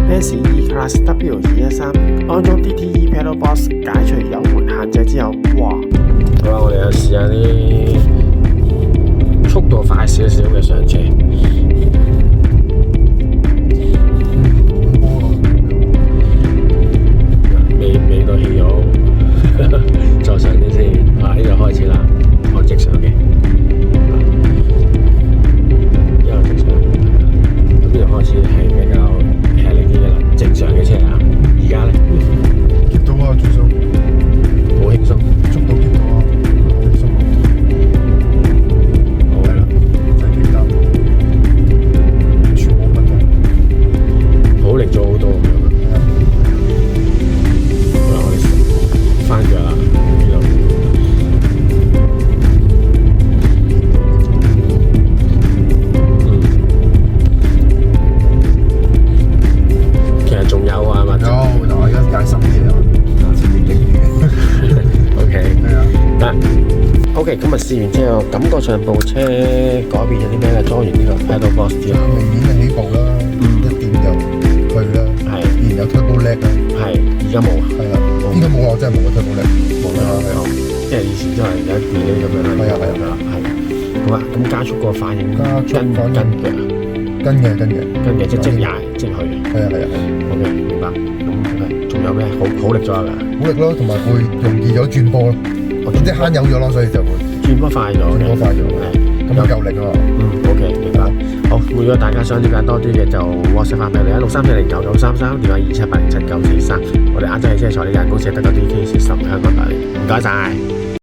Benz E-Class W213安裝 DTE Pedal Box 解除油門限制之後，哇！好啦，我哋又試下啲速度快少少嘅上車。未到氣油，再上啲先。呢度開始啦，我直上嘅。一路直上，咁呢度開始係比較吃力啲嘅啦，正常嘅車啊。而家咧，keep 到啊，最鬆，好輕鬆，速度 keep 到啊，輕鬆。好啦，唔使停單，全冇問題。好力咗好多。好啦，我哋翻腳啦，呢度。其實仲有啊，係咪？有，但我而家解心嘢啊，前面頂住。OK，係啊，得。OK，今日試完之後，感覺上部車改變咗啲咩咧？裝完呢個 Pedal Box 之後，明顯嘅起步啦，一掂就去啦。係，然有 turbo lag 啊。係，而家冇啊。係啦，依家冇啊，真係冇個 turbo lag。冇啦，即係以前都係有一啲咁樣啦。係啊，係啊，係。好啊，咁加速個反應跟跟嘅，即踩即去嘅。係啊，係啊，係。OK，明白。咁仲有咩？好力咗係咪？好力咯，同埋會容易咗轉波咯，即係慳油咗咯，所以就會轉波快咗嘅。轉波快咗，係咁有夠力啊嘛。OK，明白。好，如果大家想了解多啲嘅就 WhatsApp 翻俾你163409933，電話27807943。我哋亞洲汽車財呢間公司得個 DK40香港代理，唔該晒。